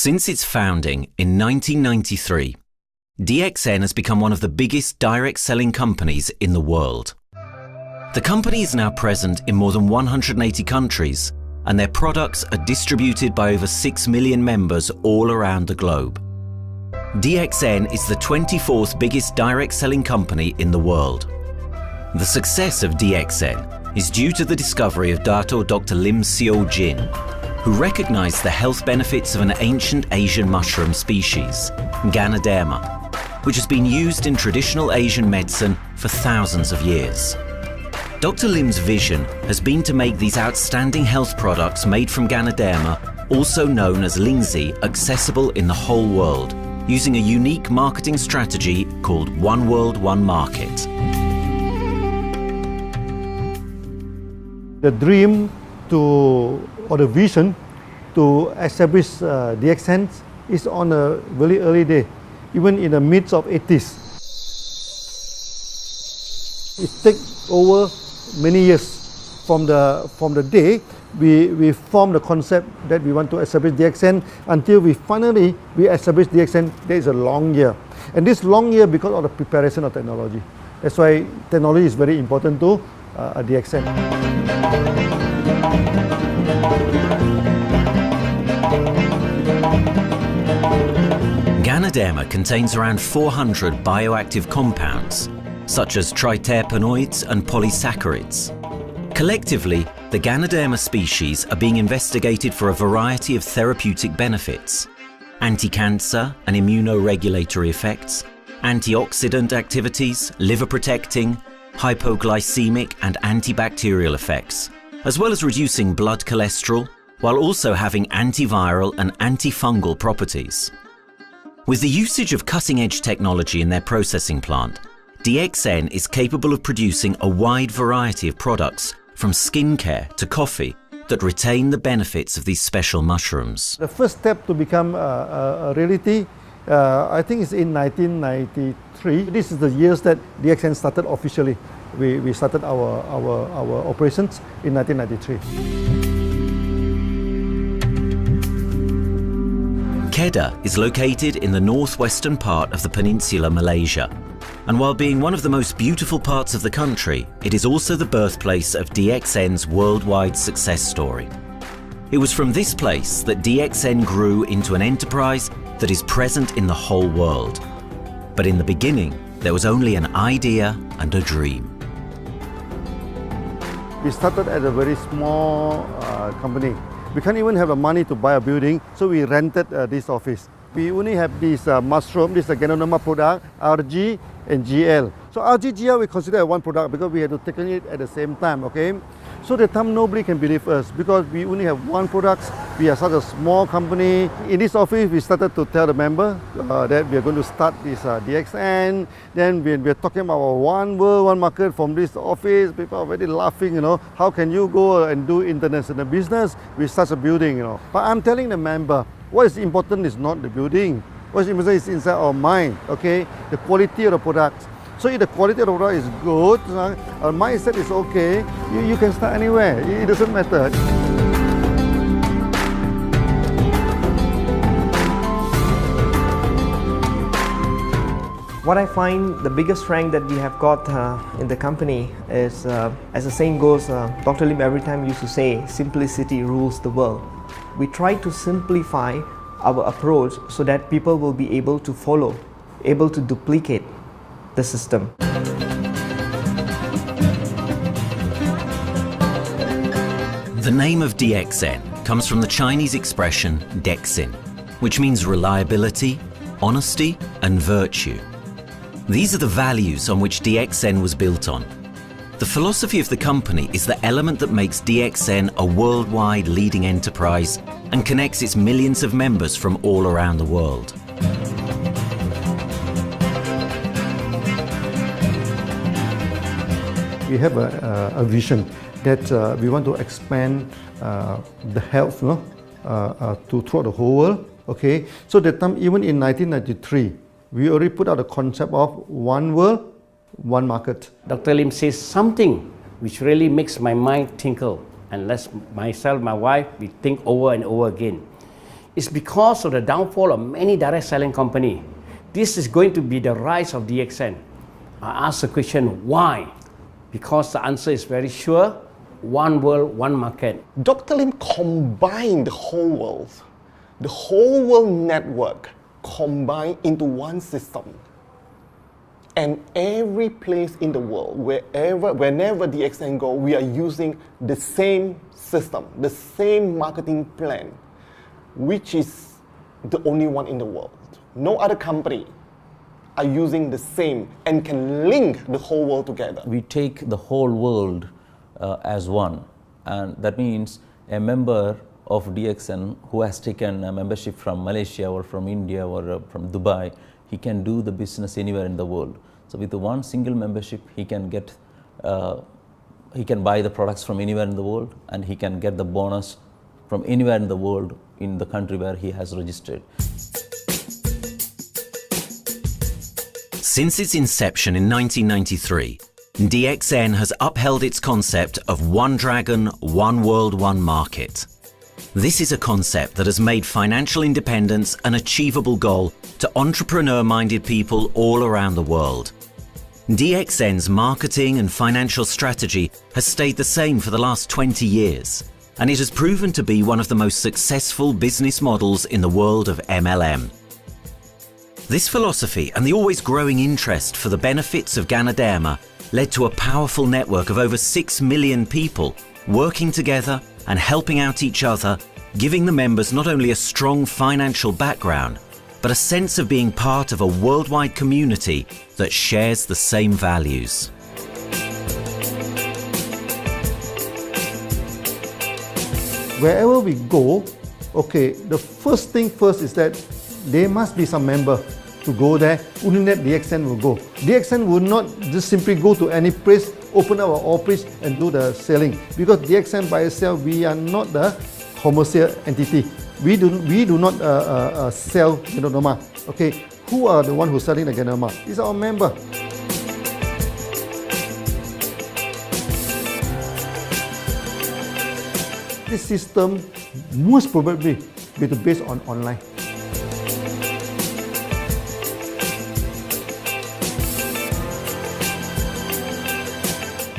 Since its founding in 1993, DXN has become one of the biggest direct selling companies in the world. The company is now present in more than 180 countries, and their products are distributed by over 6 million members all around the globe. DXN is the 24th biggest direct selling company in the world. The success of DXN is due to the discovery of Dato Dr. Lim Seo Jin, who recognized the health benefits of an ancient Asian mushroom species, Ganoderma, which has been used in traditional Asian medicine for thousands of years. Dr. Lim's vision has been to make these outstanding health products made from Ganoderma, also known as Lingzi, accessible in the whole world, using a unique marketing strategy called One World, One Market. The dream or the vision to establish DXN is on a very early day, even in the midst of 80s. It takes over many years from the day we formed the concept that we want to establish DXN until we finally establish DXN. There is a long year, and this long year because of the preparation of technology. That's why technology is very important to DXN. Ganoderma contains around 400 bioactive compounds, such as triterpenoids and polysaccharides. Collectively, the Ganoderma species are being investigated for a variety of therapeutic benefits: anti-cancer and immunoregulatory effects, antioxidant activities, liver protecting, hypoglycemic and antibacterial effects, as well as reducing blood cholesterol, while also having antiviral and antifungal properties. With the usage of cutting-edge technology in their processing plant, DXN is capable of producing a wide variety of products, from skincare to coffee, that retain the benefits of these special mushrooms. The first step to become a reality, I think, is in 1993. This is the years that DXN started officially. We started our operations in 1993. Kedah is located in the northwestern part of the peninsula Malaysia, and while being one of the most beautiful parts of the country, it is also the birthplace of DXN's worldwide success story. It was from this place that DXN grew into an enterprise that is present in the whole world. But in the beginning, there was only an idea and a dream. We started at a very small company. We can't even have the money to buy a building, so we rented this office. We only have this mushroom, this Ganoderma product, RG and GL. So RG, GL we consider one product because we had to take it at the same time, okay? So at the time nobody can believe us because we only have one product. We are such a small company. In this office, we started to tell the member that we are going to start this DXN. Then we are talking about one world, one market from this office. People are very laughing, you know. How can you go and do international business with such a building, you know? But I'm telling the member, what is important is not the building. What is important is inside our mind, okay? The quality of the product. So if the quality of the product is good, our mindset is okay, you can start anywhere. It doesn't matter. What I find the biggest strength that we have got in the company is, as the saying goes, Dr. Lim every time used to say, simplicity rules the world. We try to simplify our approach so that people will be able to follow, able to duplicate the system. The name of DXN comes from the Chinese expression DXN, which means reliability, honesty, and virtue. These are the values on which DXN was built on. The philosophy of the company is the element that makes DXN a worldwide leading enterprise and connects its millions of members from all around the world. We have a vision that we want to expand the health throughout the whole world. Okay, so that time, even in 1993, we already put out the concept of one world, one market. Dr. Lim says something which really makes my mind tinkle, and lets myself, my wife, we think over and over again. It's because of the downfall of many direct selling companies. This is going to be the rise of DXN. I ask the question, why? Because the answer is very sure, one world, one market. Dr. Lim combined the whole world network combined into one system. And every place in the world, whenever DXN go, we are using the same system, the same marketing plan, which is the only one in the world. No other company are using the same and can link the whole world together. We take the whole world as one, and that means a member of DXN who has taken a membership from Malaysia or from India or from Dubai, he can do the business anywhere in the world. So with the one single membership, he can get, he can buy the products from anywhere in the world, and he can get the bonus from anywhere in the world in the country where he has registered. Since its inception in 1993, DXN has upheld its concept of one dragon, one world, one market. This is a concept that has made financial independence an achievable goal to entrepreneur-minded people all around the world. DXN's marketing and financial strategy has stayed the same for the last 20 years, and it has proven to be one of the most successful business models in the world of MLM. This philosophy and the always growing interest for the benefits of Ganoderma led to a powerful network of over 6 million people working together and helping out each other, giving the members not only a strong financial background, but a sense of being part of a worldwide community that shares the same values. Wherever we go, okay, the first thing first is that there must be some member to go there. Only that DXN will go. DXN will not just simply go to any place, open our office and do the selling. Because DXN by itself, we are not the commercial entity. We do not sell Ganoderma. Okay, who are the one who's selling the Ganoderma? It's our member. This system most probably will be based on online.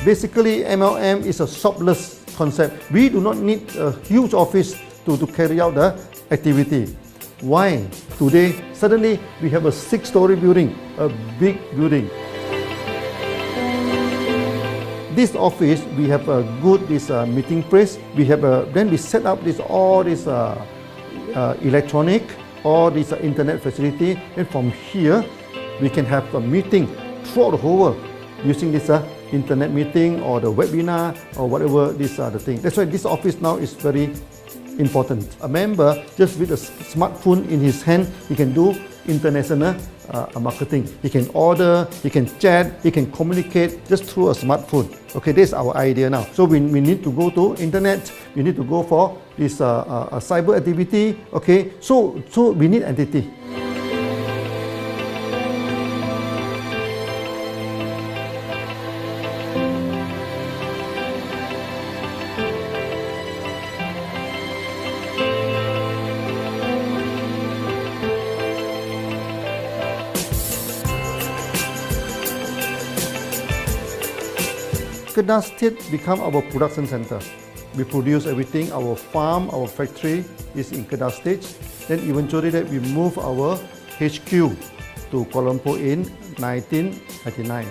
Basically, MLM is a shopless concept. We do not need a huge office to carry out the activity. Why? Today, suddenly we have a 6-story building, a big building. This office, we have a good meeting place. We have then we set up all this electronic, all this internet facility, and from here we can have a meeting throughout the whole world using this internet meeting or the webinar or whatever these are the things. That's why this office now is very important. A member, just with a smartphone in his hand, he can do international marketing. He can order, he can chat, he can communicate just through a smartphone. Okay, this is our idea now. So we need to go to internet, we need to go for this cyber activity. Okay, so we need entity. Kedah State become our production center. We produce everything. Our farm, our factory is in Kedah State. Then eventually that we move our HQ to Kuala Lumpur in 1999.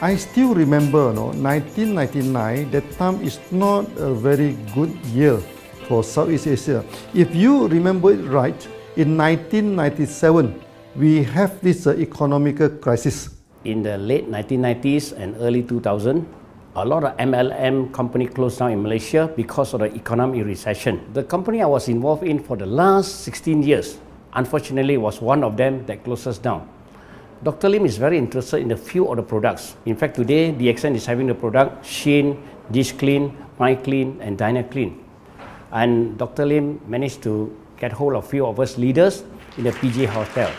I still remember, 1999, that time is not a very good year for Southeast Asia. If you remember it right, in 1997, we have this economic crisis. In the late 1990s and early 2000, a lot of MLM company closed down in Malaysia because of the economic recession. The company I was involved in for the last 16 years, unfortunately, was one of them that closes down. Dr. Lim is very interested in a few of the products. In fact, today, DXN is having the product Sheen, Dish Clean, My Clean, and Diner Clean. And Dr. Lim managed to get hold of a few of us leaders in the PJ Hotel.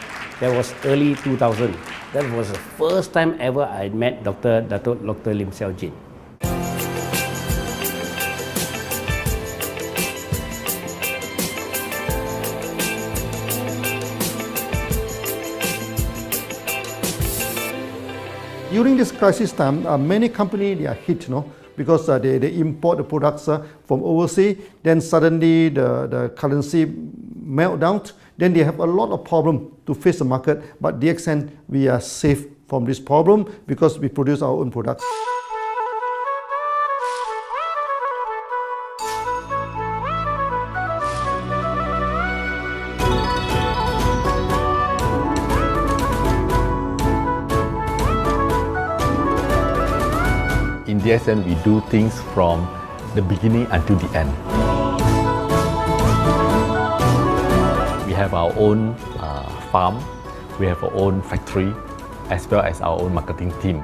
That was early 2000. That was the first time ever I met Dr. Lim Xiao Jin. During this crisis time, many companies they are hit, because they import the products from overseas. Then suddenly the currency meltdown. Then they have a lot of problem to face the market. But DXN, we are safe from this problem because we produce our own products. In DXN, we do things from the beginning until the end. We have our own farm, we have our own factory, as well as our own marketing team.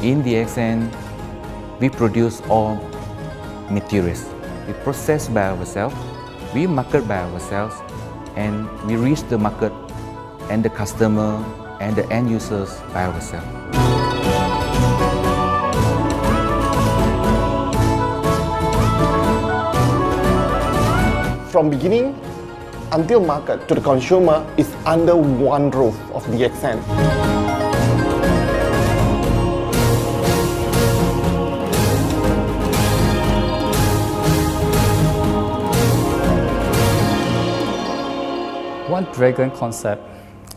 In DXN, we produce all materials. We process by ourselves, we market by ourselves, and we reach the market and the customer and the end users by ourselves. From beginning until market to the consumer is under one roof of DXN. One Dragon concept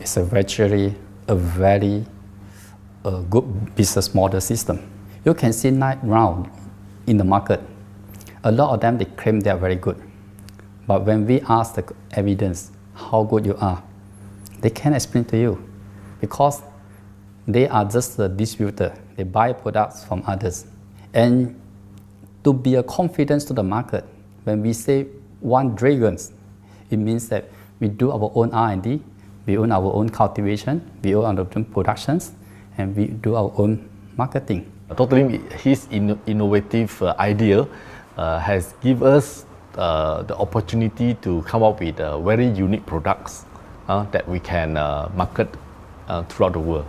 is actually a very good business model system. You can see right now in the market, a lot of them they claim they are very good. But when we ask the evidence how good you are, they can't explain to you because they are just a distributor. They buy products from others. And to be a confidence to the market, when we say One Dragons, it means that we do our own R&D, we own our own cultivation, we own our own productions, and we do our own marketing. Totally, his innovative idea has given us the opportunity to come up with very unique products that we can market throughout the world.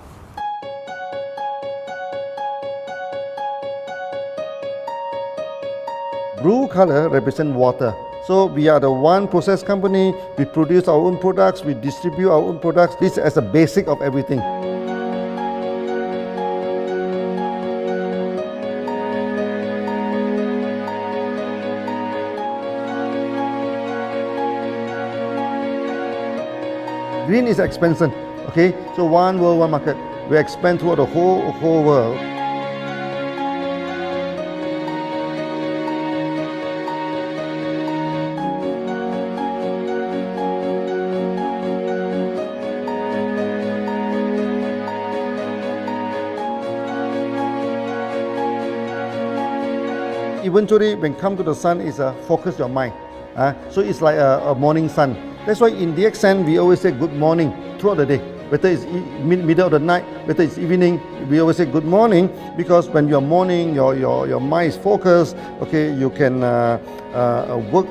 Blue color represents water. So we are the one process company, we produce our own products, we distribute our own products. This is a basic of everything. Green is expansion, okay? So one world, one market. We expand throughout the whole world. Eventually, when come to the sun, is focus your mind. So it's like a morning sun. That's why in DXN, we always say good morning throughout the day. Whether it's middle of the night, whether it's evening, we always say good morning because when you're morning, your mind is focused. Okay, you can work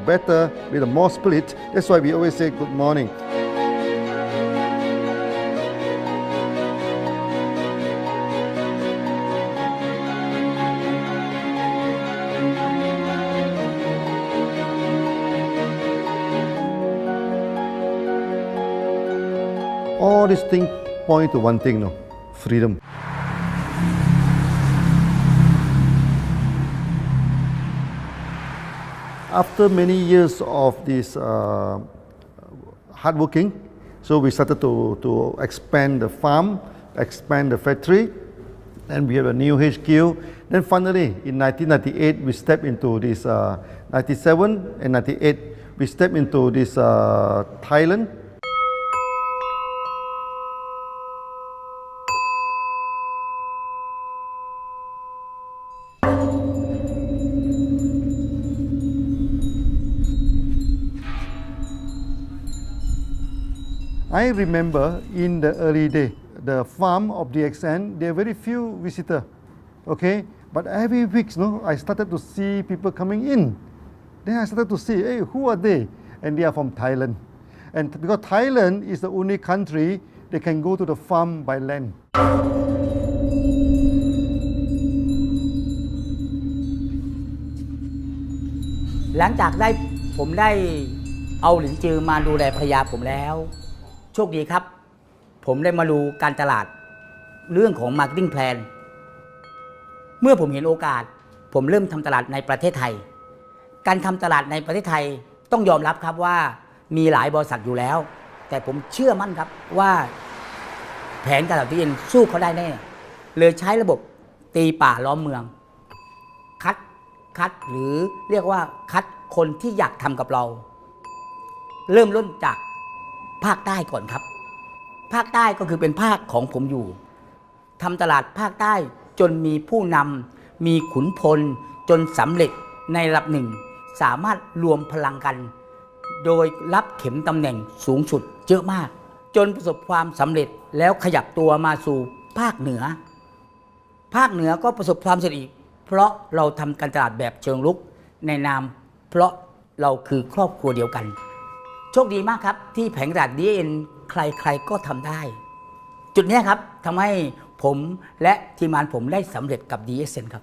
better with a more spirit. That's why we always say good morning. All these things point to one thing, freedom. After many years of this hard working, so we started to expand the farm, expand the factory, and we have a new HQ. Then finally, in 1998, we stepped into this, 97 and 98, we stepped into this Thailand. I remember in the early day, the farm of DXN, there are very few visitors, okay? But every week, I started to see people coming in. Then I started to see, hey, who are they? And they are from Thailand. And because Thailand is the only country they can go to the farm by land. หลังจากผมได้เอาหลินจือมาดูแลภรรยาผมแล้วโชคดีครับผมได้มาดูการตลาดเรื่องของ Marketing Plan เมื่อผมเห็นโอกาสผมเริ่มทำตลาดในประเทศไทยการทำตลาดในประเทศไทยต้องยอมรับครับว่ามีหลายบริษัทอยู่แล้วแต่ผมเชื่อมั่นครับว่าแผนการตลาด DXN สู้เขาได้แน่เลยใช้ระบบตีป่าล้อมเมืองคัดหรือเรียกว่าคัดคนที่อยากทำกับเราเริ่มต้นจากภาคใต้ก่อนครับภาคใต้ก็คือเป็นภาคของผมอยู่ทำตลาดภาคใต้จนมีผู้นำมีขุนพลจนสำเร็จในระดับหนึ่งสามารถรวมพลังกันโดยรับเข็มตำแหน่งสูงสุดเยอะมากจนประสบความสำเร็จแล้วขยับตัวมาสู่ภาคเหนือก็ประสบความสำเร็จอีกเพราะเราทำการตลาดแบบเชิงรุกในนามเพราะเราคือครอบครัวเดียวกันโชคดีมากครับที่แผงตลาด DXN ใครๆก็ทำได้จุดนี้ครับทำให้ผมและทีมงานผมได้สำเร็จกับ DXN ครับ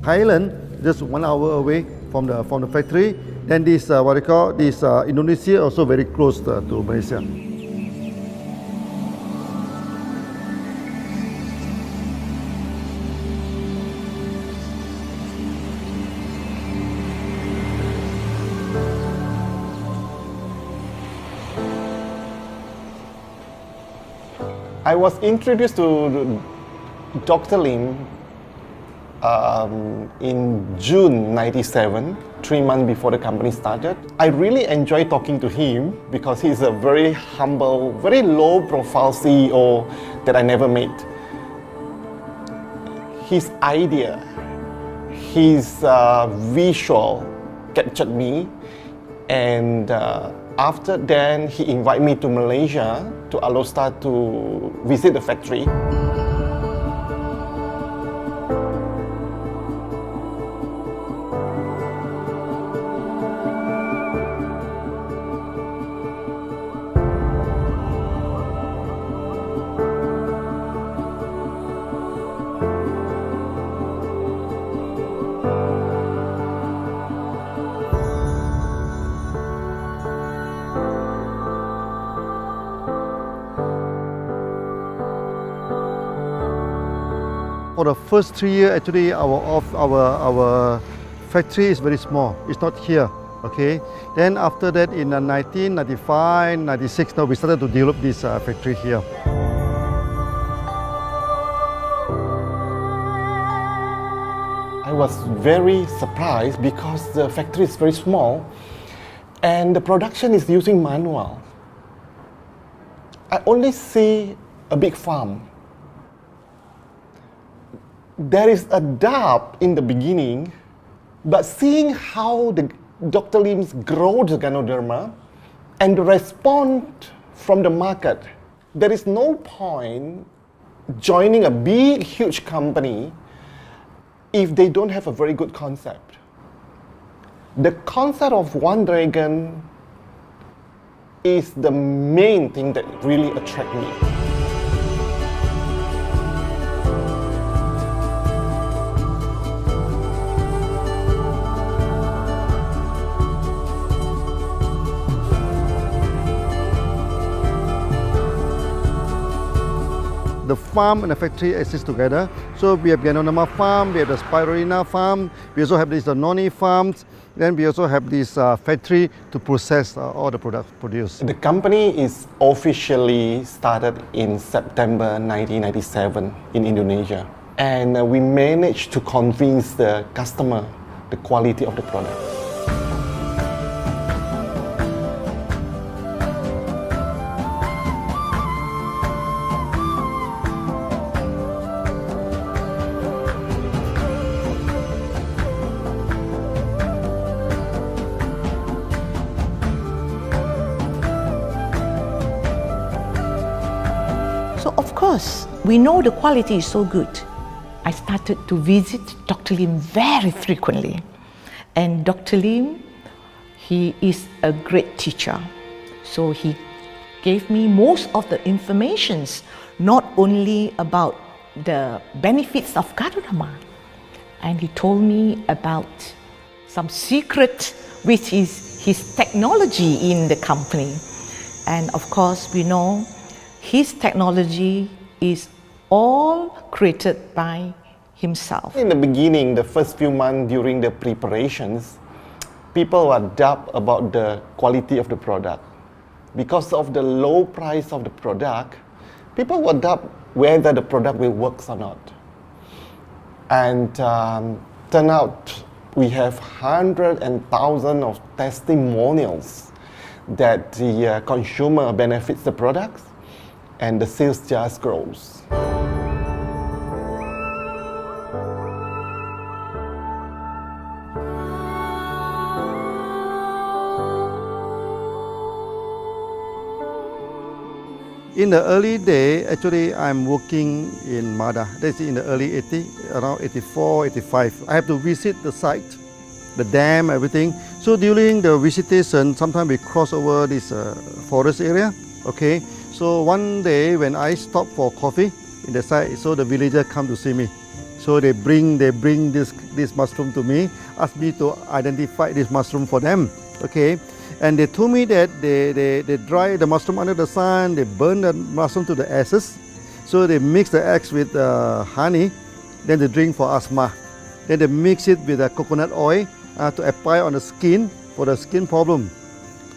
Thailand just 1 hour away from the factory. Then this what they call this Indonesia also very close to Malaysia. I was introduced to Dr. Lim in June '97, 3 months before the company started. I really enjoy talking to him because he's a very humble, very low-profile CEO that I never met. His idea, his visual captured me, and after then he invited me to Malaysia, to Alostar, to visit the factory. For the first 3 years, actually, our factory is very small. It's not here, okay? Then after that, in 1995, 96, now we started to develop this factory here. I was very surprised because the factory is very small and the production is using manual. I only see a big farm. There is a doubt in the beginning, but seeing how Dr. Lim's grow the Ganoderma and the response from the market, there is no point joining a big, huge company if they don't have a very good concept. The concept of One Dragon is the main thing that really attracts me. The farm and the factory exist together. So we have Ganoderma farm, we have the Spirulina farm, we also have this noni farms, then we also have this factory to process all the products produced. The company is officially started in September 1997 in Indonesia. And we managed to convince the customer the quality of the product. because we know the quality is so good, I started to visit Dr. Lim very frequently. And Dr. Lim, he is a great teacher. So he gave me most of the informations, not only about the benefits of Gadodama, and he told me about some secret, which is his technology in the company. And of course, we know his technology is all created by himself. In the beginning, the first few months during the preparations, people were doubt about the quality of the product. Because of the low price of the product, people were doubt whether the product will work or not. And turn out we have hundreds and thousands of testimonials that the consumer benefits the products and the sales just grows. In the early day, actually, I'm working in Mada. That's in the early 80s, around 84, 85. I have to visit the site, the dam, everything. So during the visitation, sometimes we cross over this forest area. Okay. So one day when I stop for coffee in the site, so the villager come to see me. So they bring this mushroom to me, ask me to identify this mushroom for them. Okay. And they told me that they dry the mushroom under the sun, they burn the mushroom to the ashes. So they mix the eggs with honey, then they drink for asthma. Then they mix it with coconut oil to apply on the skin for the skin problem.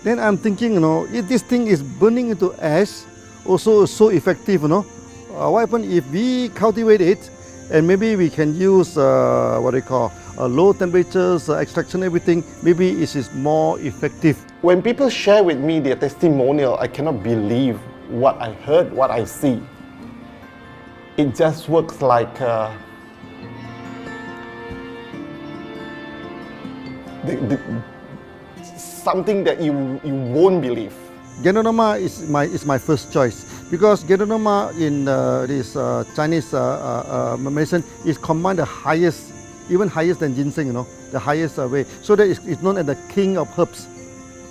Then I'm thinking, you know, if this thing is burning into ash, also so effective, you know, what happens if we cultivate it and maybe we can use what they call low temperatures, extraction, everything, maybe it is more effective. When people share with me their testimonial, I cannot believe what I heard, what I see. It just works like something that you won't believe. Gadodama is my first choice because Gadodama in this Chinese medicine is combined the highest, even higher than ginseng, you know, the highest way. So that it's known as the king of herbs.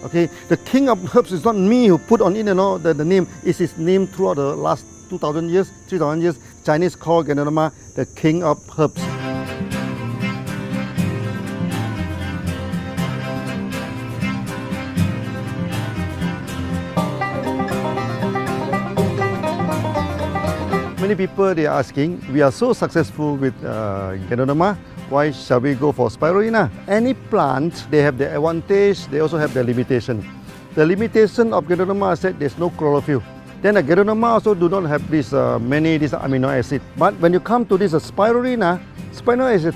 Okay, the king of herbs is not me who put on it, you know, the name. It's his name throughout the last 2,000 years, 3,000 years. Chinese call Gadodama the king of herbs. Many people they are asking, we are so successful with Gadodama, why shall we go for spirulina? Any plant, they have their advantage, they also have their limitation. The limitation of Gadodama is that there's no chlorophyll. Then the Gadodama also do not have this many amino acid. But when you come to this spirulina, spirulina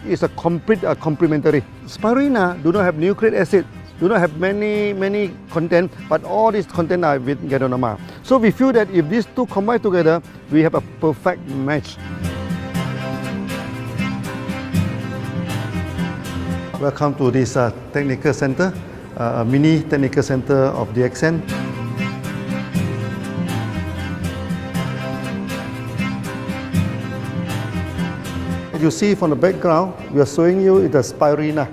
is a complete complementary. Spirulina do not have nucleic acid, do not have many content, but all these content are with Gadodama. So we feel that if these two combine together, we have a perfect match. Welcome to this technical center, a mini technical center of DXN. As you see from the background, we are showing you the spirulina,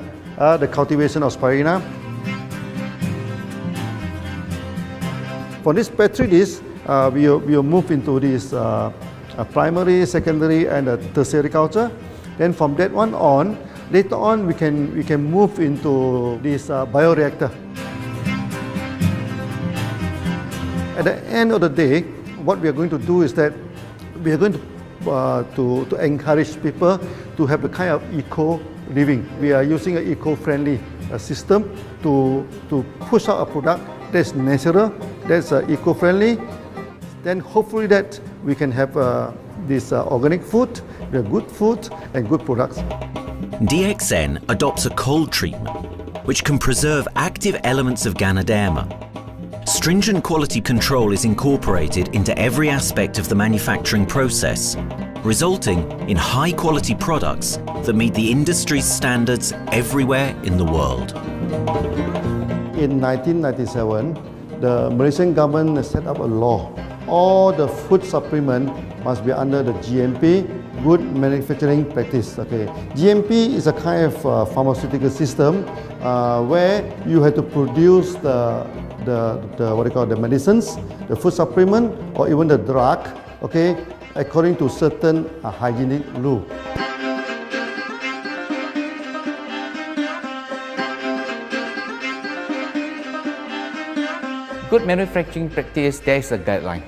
the cultivation of spirulina. For this petri dish, we will move into this primary, secondary, and tertiary culture. Then from that one on, later on we can move into this bioreactor. At the end of the day, what we are going to do is that we are going to encourage people to have the kind of eco living. We are using an eco-friendly system to push out a product that's natural, that's eco-friendly. Then hopefully that we can have this organic food, good food and good products. DXN adopts a cold treatment which can preserve active elements of Ganoderma. Stringent quality control is incorporated into every aspect of the manufacturing process, resulting in high-quality products that meet the industry's standards everywhere in the world. In 1997, the Malaysian government set up a law all the food supplement must be under the GMP, good manufacturing practice. Okay, GMP is a kind of pharmaceutical system where you have to produce the what you call the medicines, the food supplement, or even the drug. Okay, according to certain hygienic rule. Good manufacturing practice, there is a guideline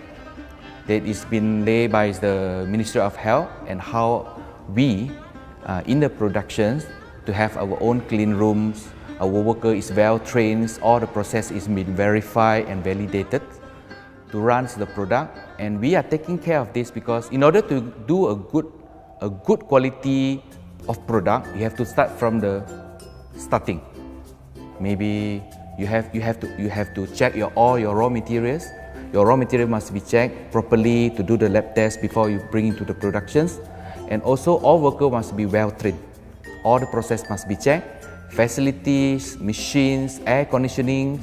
that is been laid by the Ministry of Health, and how we in the productions to have our own clean rooms, our worker is well trained, all the process is been verified and validated to run the product, and we are taking care of this because in order to do a good quality of product, you have to start from the starting. Maybe you have to check all your raw materials. Your raw material must be checked properly to do the lab test before you bring into the productions. And also all workers must be well trained. All the process must be checked. Facilities, machines, air conditioning.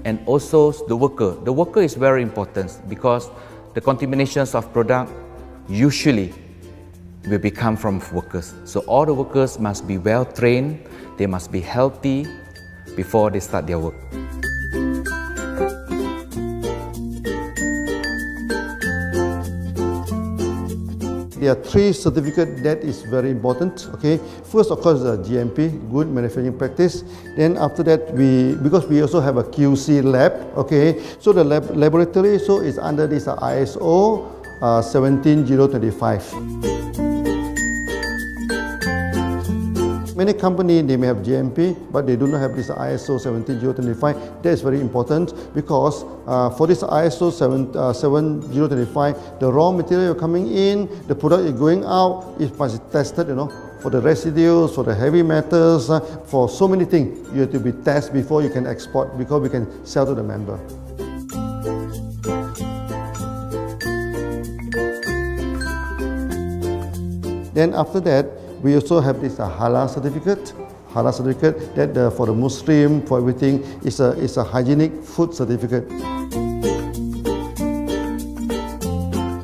And also the worker. The worker is very important because the contaminations of product usually will become from workers. So all the workers must be well trained, they must be healthy before they start their work. There are 3 certificates that is very important. Okay, first of course the GMP, good manufacturing practice. Then after that because we also have a QC lab. Okay, so the laboratory is under this ISO 17025. Many companies, they may have GMP, but they do not have this ISO 17025. That is very important because for this ISO 7025, the raw material coming in, the product is going out, it must be tested, for the residues, for the heavy metals, for so many things. You have to be tested before you can export, because we can sell to the member. Then after that, we also have this halal certificate. Halal certificate that for the Muslim, for everything, is a hygienic food certificate.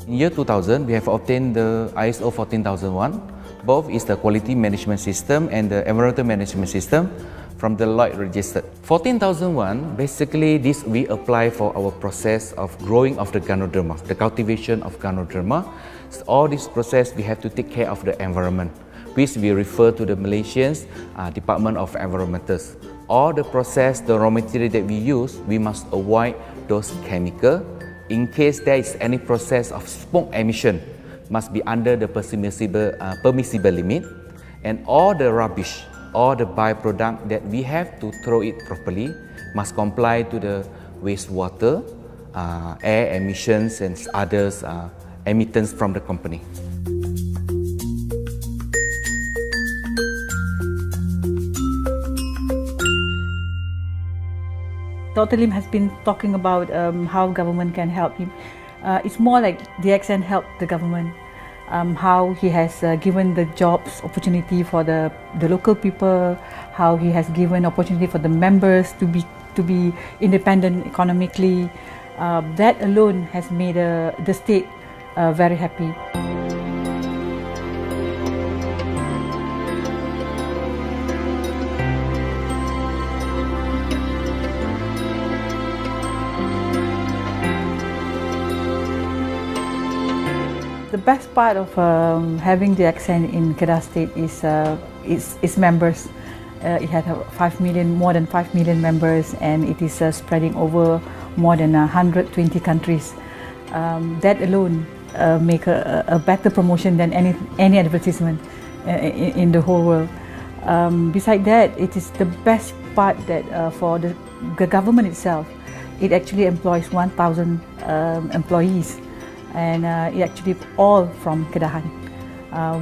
In year 2000, we have obtained the ISO 14001. Both is the quality management system and the environmental management system from the Lloyd registered. 14001, basically this we apply for our process of growing of the Ganoderma, the cultivation of Ganoderma. So all this process we have to take care of the environment, which we refer to the Malaysians Department of Environmentals. All the process, the raw material that we use, we must avoid those chemicals. In case there is any process of smoke emission, must be under the permissible limit, and all the rubbish, all the byproduct that we have to throw it properly must comply to the wastewater, air emissions and others emittance from the company. Dr. Lim has been talking about how government can help him. It's more like DXN helped the government, how he has given the jobs opportunity for the local people, how he has given opportunity for the members to be independent economically. That alone has made the state very happy. The best part of having DXN in Kedah State is its members. It has more than 5 million members, and it is spreading over more than 120 countries. That alone make a better promotion than any advertisement in the whole world. Besides that, it is the best part that for the government itself, it actually employs 1,000 employees. And it actually all from Kedahan,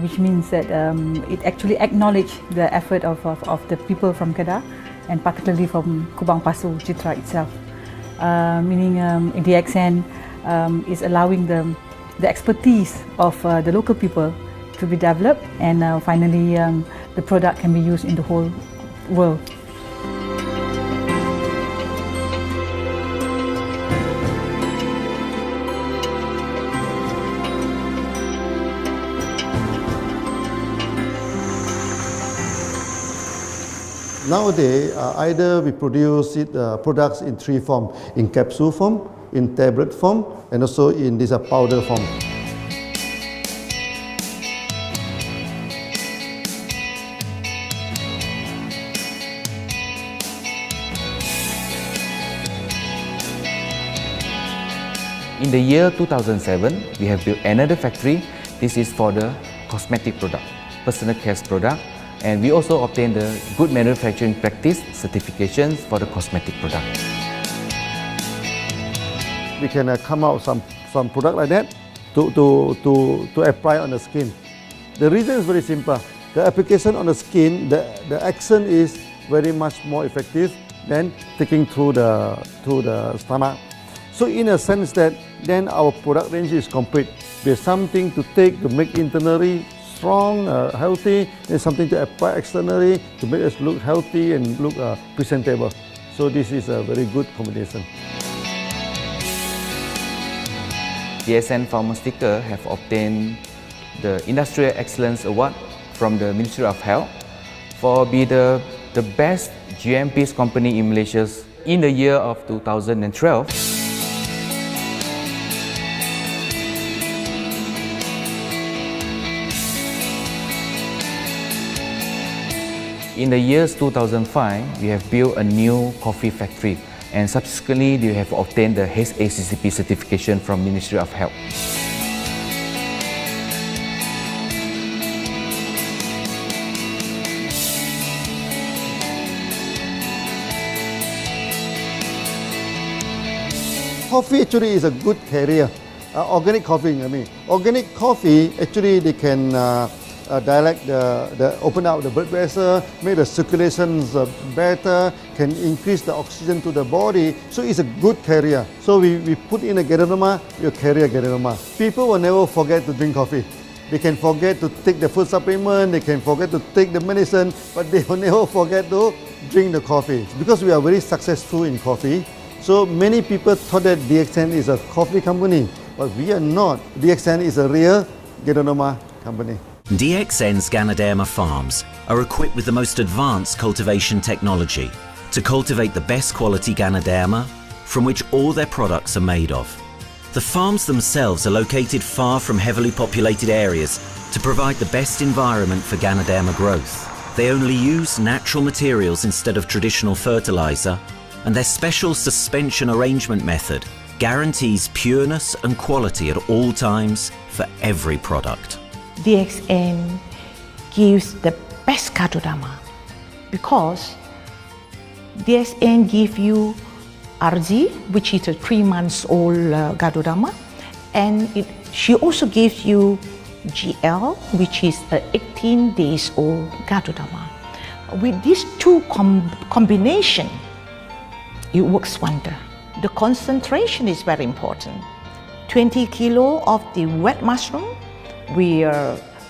which means that it actually acknowledges the effort of the people from Kedah, and particularly from Kubang Pasu Citra itself. Meaning DXN is allowing the expertise of the local people to be developed, and finally the product can be used in the whole world. Nowadays, either we produce products in three forms: in capsule form, in tablet form, and also in this powder form. In the year 2007, we have built another factory. This is for the cosmetic product, personal care product, and we also obtained the Good Manufacturing Practice certifications for the cosmetic product. We can come out some product like that to apply on the skin. The reason is very simple. The application on the skin, the action is very much more effective than taking through the stomach. So in a sense that then our product range is complete. There's something to take to make internally strong, healthy, and something to apply externally to make us look healthy and look presentable. So this is a very good combination. DXN Pharmaceutical have obtained the Industrial Excellence Award from the Ministry of Health for being the best GMP company in Malaysia in the year of 2012. In the years 2005, we have built a new coffee factory, and subsequently we have obtained the HACCP certification from Ministry of Health. Coffee actually is a good carrier. Organic coffee, I mean. Organic coffee, actually they can open up the blood vessel, make the circulations better, can increase the oxygen to the body. So it's a good carrier. So we put in a Ganoderma, you carry a Ganoderma. People will never forget to drink coffee. They can forget to take the food supplement, they can forget to take the medicine, but they will never forget to drink the coffee. Because we are very successful in coffee, so many people thought that DXN is a coffee company, but we are not. DXN is a real Ganoderma company. DXN's Ganoderma farms are equipped with the most advanced cultivation technology to cultivate the best quality Ganoderma from which all their products are made of. The farms themselves are located far from heavily populated areas to provide the best environment for Ganoderma growth. They only use natural materials instead of traditional fertilizer, and their special suspension arrangement method guarantees pureness and quality at all times for every product. DXN gives the best Ganoderma because DXN gives you RG, which is a 3 months old Ganoderma, and she also gives you GL, which is a 18 days old Ganoderma. With these two combination, it works wonder. The concentration is very important. 20 kilo of the wet mushroom, we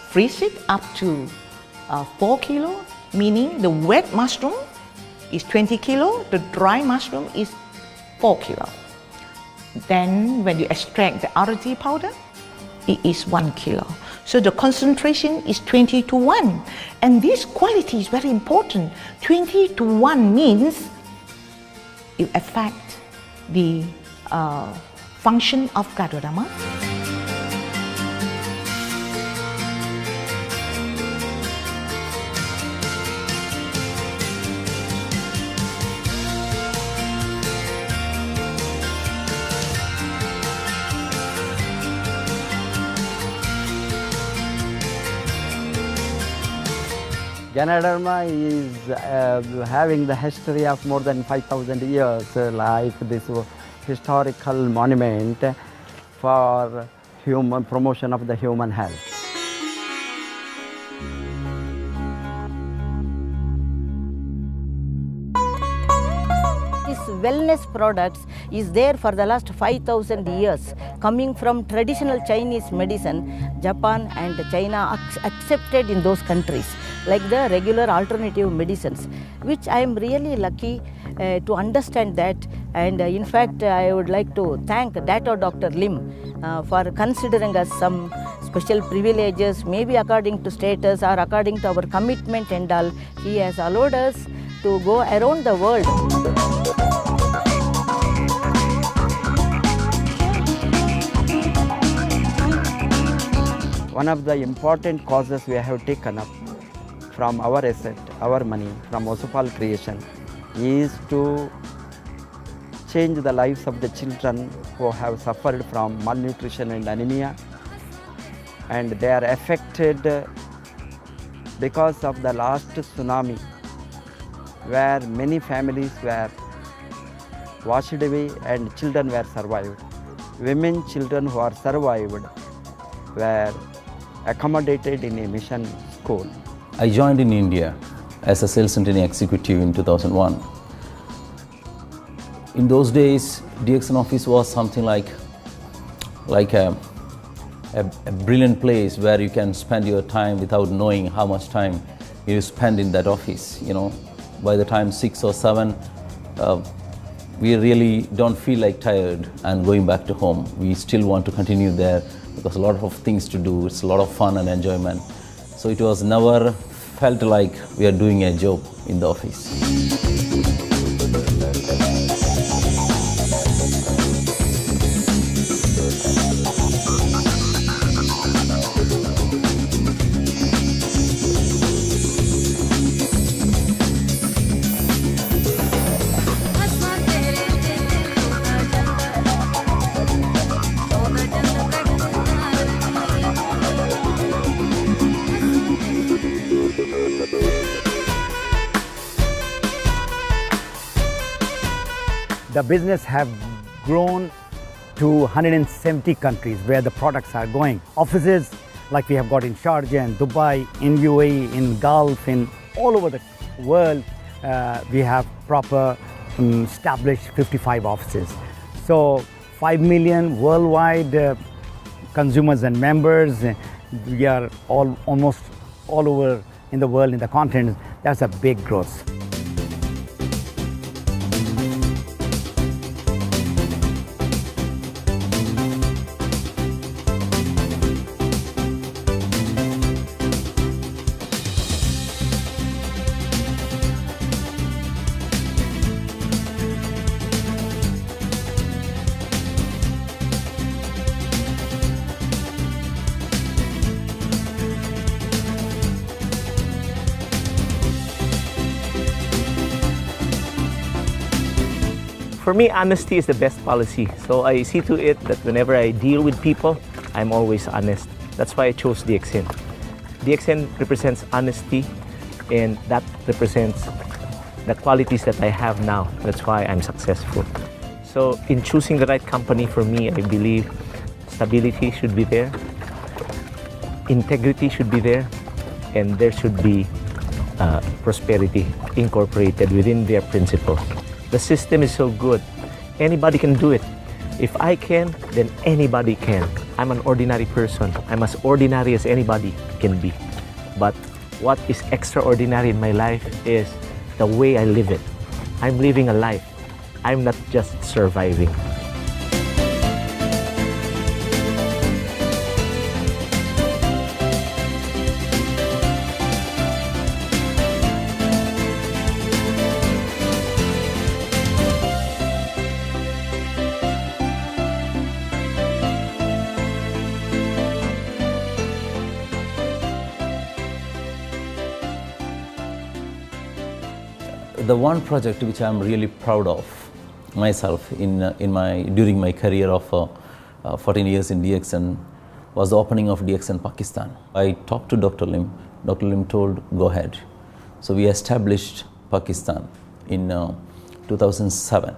freeze it up to 4 kilo, meaning the wet mushroom is 20 kilo, the dry mushroom is 4 kilo. Then when you extract the RD powder, it is 1 kilo. So the concentration is 20 to 1. And this quality is very important. 20 to 1 means it affects the function of Ganoderma. Ganoderma is having the history of more than 5,000 years, like this historical monument for human promotion of the human health. This wellness products is there for the last 5,000 years, coming from traditional Chinese medicine. Japan and China accepted in those countries, like the regular alternative medicines, which I am really lucky to understand that. And in fact, I would like to thank Dr. Lim for considering us some special privileges, maybe according to status or according to our commitment and all. He has allowed us to go around the world. One of the important causes we have taken up from our asset, our money, from Osopal creation, is to change the lives of the children who have suffered from malnutrition and anemia, and they are affected because of the last tsunami, where many families were washed away and children were survived. Women, children who are survived were accommodated in a mission school. I joined in India as a sales and training executive in 2001. In those days, DXN office was something like a brilliant place where you can spend your time without knowing how much time you spend in that office. You know, by the time 6 or 7, we really don't feel like tired and going back to home. We still want to continue there because a lot of things to do. It's a lot of fun and enjoyment. So it was never felt like we are doing a job in the office. The business have grown to 170 countries where the products are going. Offices like we have got in Sharjah and Dubai, in UAE, in Gulf, in all over the world, we have proper established 55 offices. So 5 million worldwide consumers and members. We are almost all over in the world, in the continent. That's a big growth. For me, honesty is the best policy. So I see to it that whenever I deal with people, I'm always honest. That's why I chose DXN. DXN represents honesty, and that represents the qualities that I have now. That's why I'm successful. So in choosing the right company for me, I believe stability should be there, integrity should be there, and there should be prosperity incorporated within their principle. The system is so good. Anybody can do it. If I can, then anybody can. I'm an ordinary person. I'm as ordinary as anybody can be. But what is extraordinary in my life is the way I live it. I'm living a life. I'm not just surviving. The one project which I'm really proud of myself during my career of 14 years in DXN was the opening of DXN Pakistan. I talked to Dr. Lim. Dr. Lim told, go ahead. So we established Pakistan in 2007.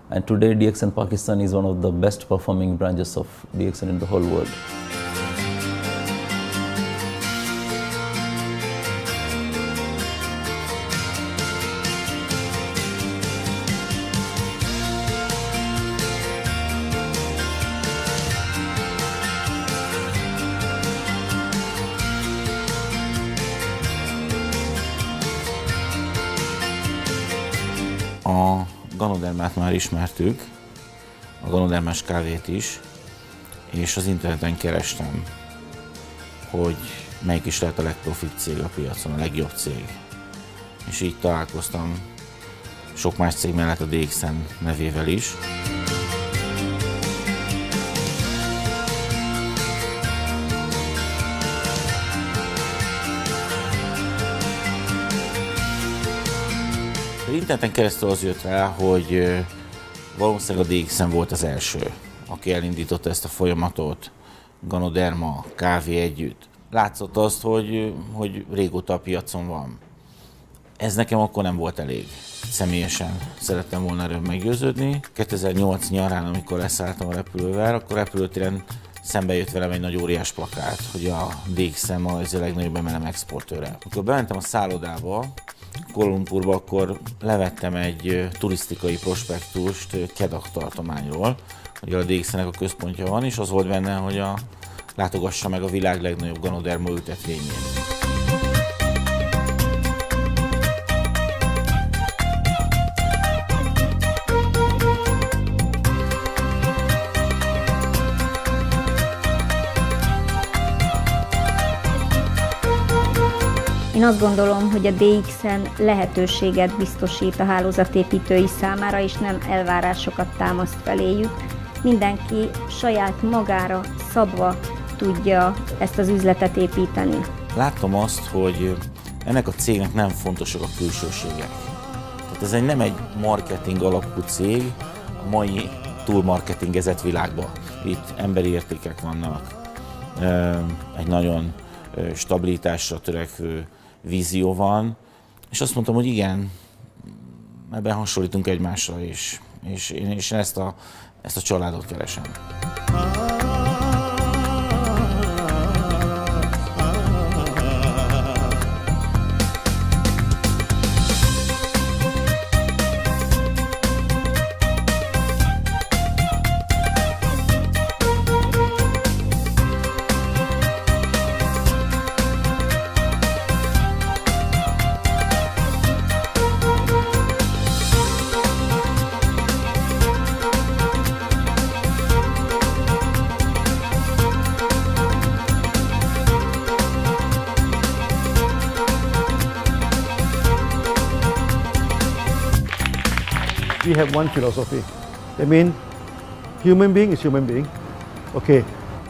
And today DXN Pakistan is one of the best performing branches of DXN in the whole world. A ganodermát már ismertük, a ganodermás kávét is, és az interneten kerestem, hogy melyik is lehet a legprofit cég a piacon, a legjobb cég. És így találkoztam sok más cég mellett a DXN nevével is. Interneten keresztül az jött rá, hogy valószínűleg a DXN volt az első, aki elindította ezt a folyamatot, ganoderma, kávé együtt. Látszott azt, hogy régóta a piacon van. Ez nekem akkor nem volt elég. Személyesen szerettem volna erről meggyőződni. 2008 nyarán, amikor leszálltam a repülővel, akkor repülőtéren szembe jött velem egy nagy óriás plakát, hogy a DXN ma ez a legnagyobb MLM exportőre. Amikor bementem a szállodába, Kuala Lumpurba, akkor levettem egy turisztikai prospektust Kedah tartományról, hogy a DXN-nek a központja van, és az volt benne, hogy látogassa meg a világ legnagyobb ganoderma ültetvényét. Én azt gondolom, hogy a DXN lehetőséget biztosít a hálózatépítői számára, és nem elvárásokat támaszt feléjük. Mindenki saját magára szabva tudja ezt az üzletet építeni. Láttam azt, hogy ennek a cégnek nem fontosak a külsőségek. Tehát ez nem egy marketing alapú cég a mai túlmarketingezett világban. Itt emberi értékek vannak, egy nagyon stabilitásra törekvő vízió van, és azt mondtam, hogy igen, ebben hasonlítunk egymásra is, és én ezt a családot keresem. We have one philosophy. I mean, human being is human being. Okay,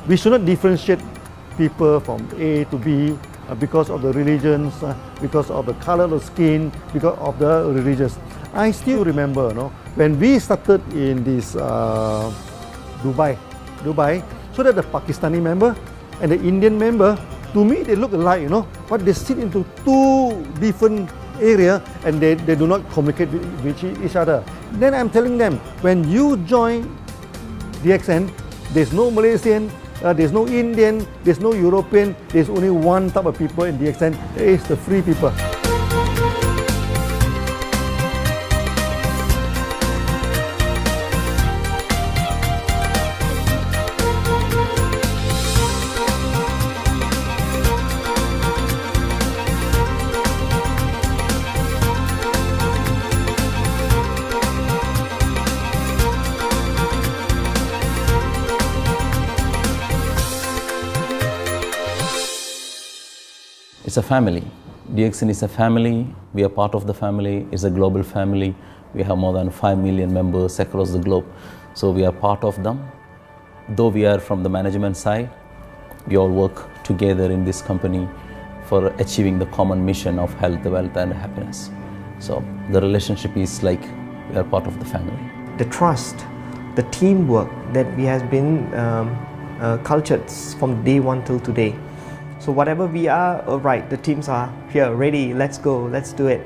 we should not differentiate people from A to B because of the religions, because of the color of the skin, because of the religions. I still remember, when we started in this Dubai, so that the Pakistani member and the Indian member, to me they look alike, but they sit into two different area and they do not communicate with each other. Then I'm telling them, when you join DXN, there's no Malaysian, there's no Indian, there's no European, there's only one type of people in DXN, it's the free people. It's a family. DXN is a family. We are part of the family. It's a global family. We have more than 5 million members across the globe. So we are part of them. Though we are from the management side, we all work together in this company for achieving the common mission of health, wealth and happiness. So the relationship is like we are part of the family. The trust, the teamwork that we have been cultured from day one till today. So whatever we are, right, the teams are here, ready, let's go, let's do it.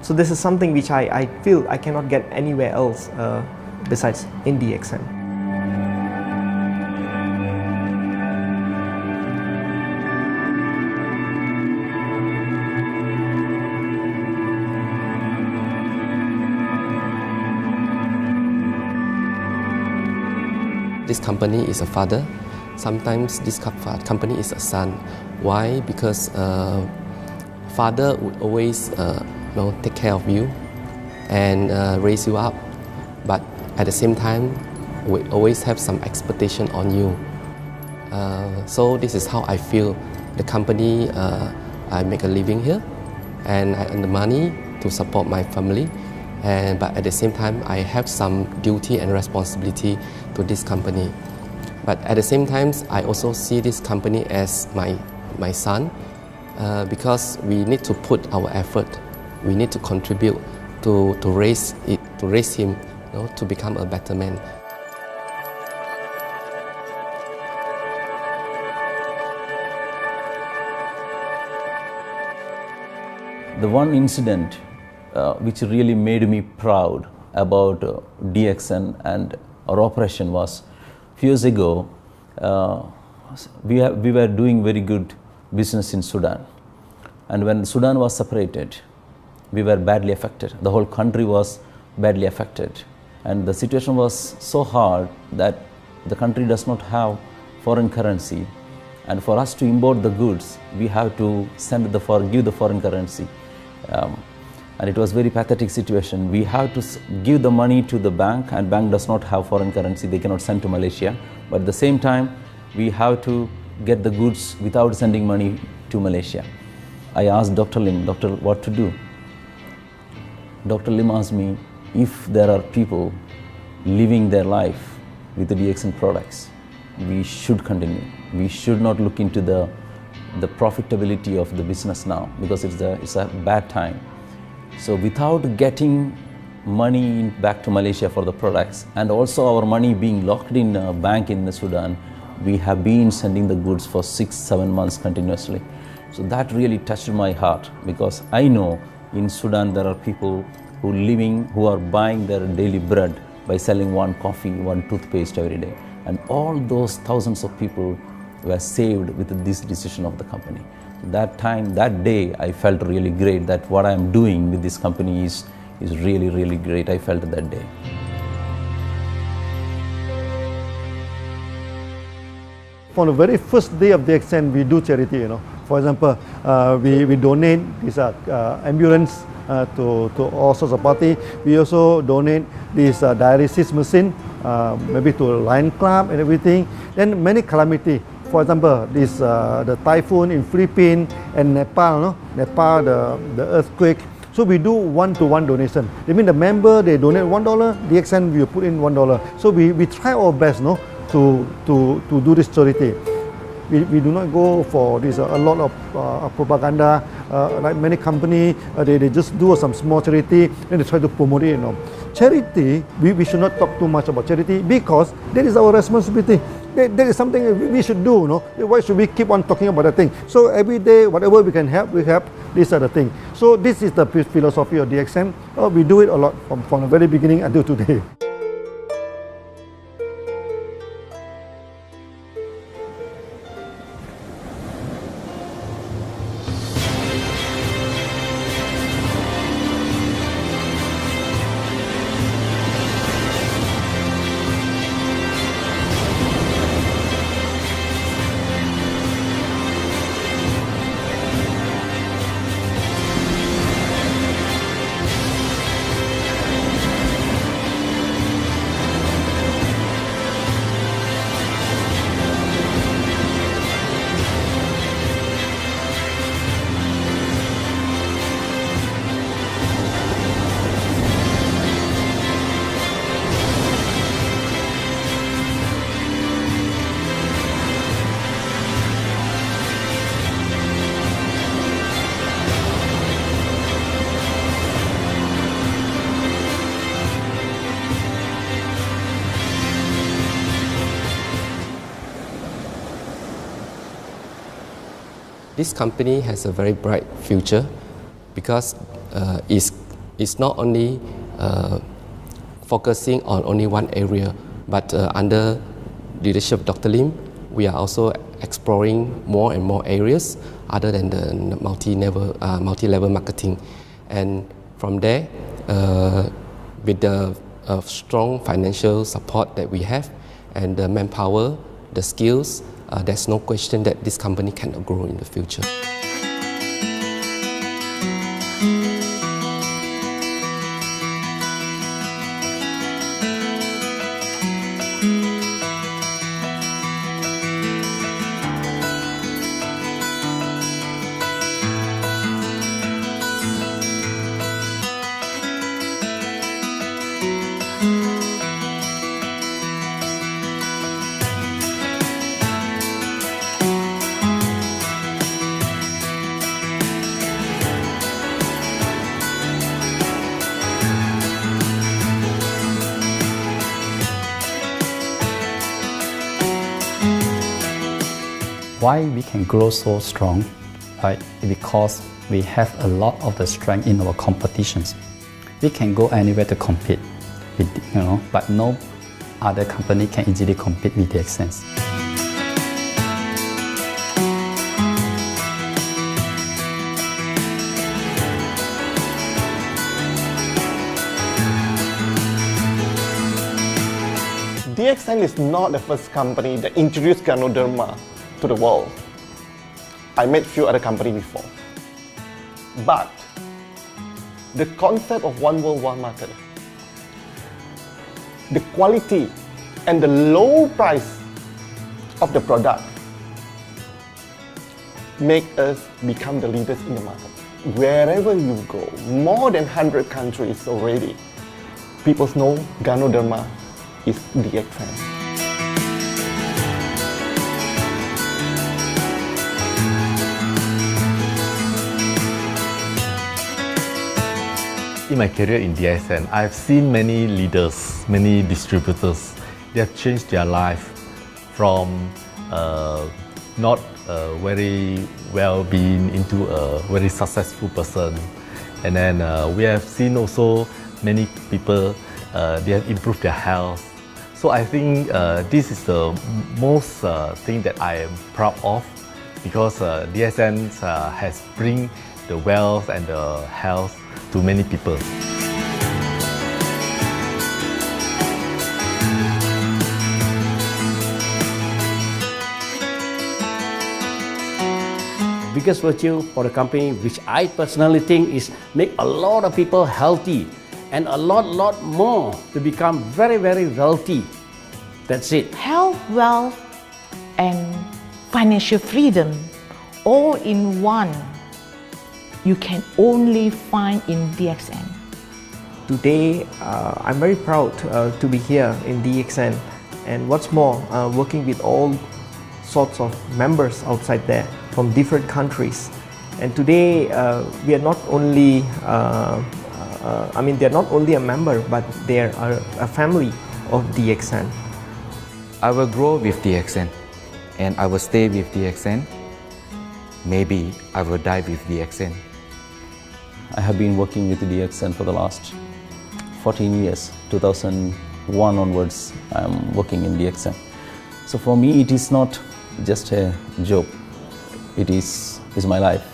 So this is something which I feel I cannot get anywhere else besides in DXN. This company is a father. Sometimes this company is a son. Why? Because father would always take care of you, and raise you up. But at the same time, we always have some expectation on you. So this is how I feel. The company, I make a living here, and I earn the money to support my family. But at the same time, I have some duty and responsibility to this company. But at the same time, I also see this company as my son, because we need to put our effort. We need to contribute to raise him, to become a better man. The one incident which really made me proud about DXN and our operation was a few years ago. We were doing very good business in Sudan, and when Sudan was separated, we were badly affected. The whole country was badly affected, and the situation was so hard that the country does not have foreign currency, and for us to import the goods, we have to give the foreign currency. And it was very pathetic situation. We have to give the money to the bank, and bank does not have foreign currency. They cannot send to Malaysia. But at the same time, we have to get the goods without sending money to Malaysia. I asked Dr. Lim, "Doctor, what to do?" Dr. Lim asked me, if there are people living their life with the DXN products, we should continue. We should not look into the profitability of the business now, because it's a bad time. So without getting money back to Malaysia for the products, and also our money being locked in a bank in Sudan, we have been sending the goods for 6-7 months continuously. So that really touched my heart, because I know in Sudan there are people who are buying their daily bread by selling one coffee, one toothpaste every day. And all those thousands of people were saved with this decision of the company. That day, I felt really great that what I am doing with this company is really, really great. I felt that day. On the very first day of DXN, we do charity. For example, we donate this ambulance to all sorts of party. We also donate this dialysis machine, maybe to Lion Club and everything. Then many calamity. For example, the typhoon in Philippines and Nepal, Nepal, the earthquake. So we do one-to-one donation. That means the member, they donate $1, DXN will put in $1. So we try our best, to do this charity. We do not go for this a lot of propaganda, like many companies. They just do some small charity and they try to promote it. Charity, we should not talk too much about charity, because that is our responsibility. That is something we should do. Why should we keep on talking about that thing? So every day, whatever we can help, we help. These are the things. So this is the philosophy of DXN. We do it a lot from the very beginning until today. This company has a very bright future, because it's not only focusing on only one area, but under leadership of Dr. Lim, we are also exploring more and more areas other than the multi-level marketing. And from there, with the strong financial support that we have and the manpower, the skills, there's no question that this company cannot grow in the future. Why we can grow so strong, right? Because we have a lot of the strength in our competitions. We can go anywhere to compete, but no other company can easily compete with DXN. DXN is not the first company that introduced Ganoderma to the world. I met few other companies before. But the concept of one world, one market, the quality and the low price of the product make us become the leaders in the market. Wherever you go, more than 100 countries already, people know Ganoderma is DXN. In my career in DXN, I've seen many leaders, many distributors. They have changed their life from not very well-being into a very successful person. And then we have seen also many people, they have improved their health. So I think this is the most thing that I am proud of, because DXN has bring the wealth and the health to many people. Biggest virtue for the company, which I personally think is make a lot of people healthy and a lot more to become very wealthy. That's it. Health, wealth, and financial freedom all in one. You can only find in DXN. Today, I'm very proud to be here in DXN, and what's more, working with all sorts of members outside there from different countries. And today, we are not only, they're not only a member, but they are a family of DXN. I will grow with DXN, and I will stay with DXN. Maybe I will die with DXN. I have been working with DXN for the last 14 years. 2001 onwards, I am working in DXN. So for me, it is not just a job. It is my life.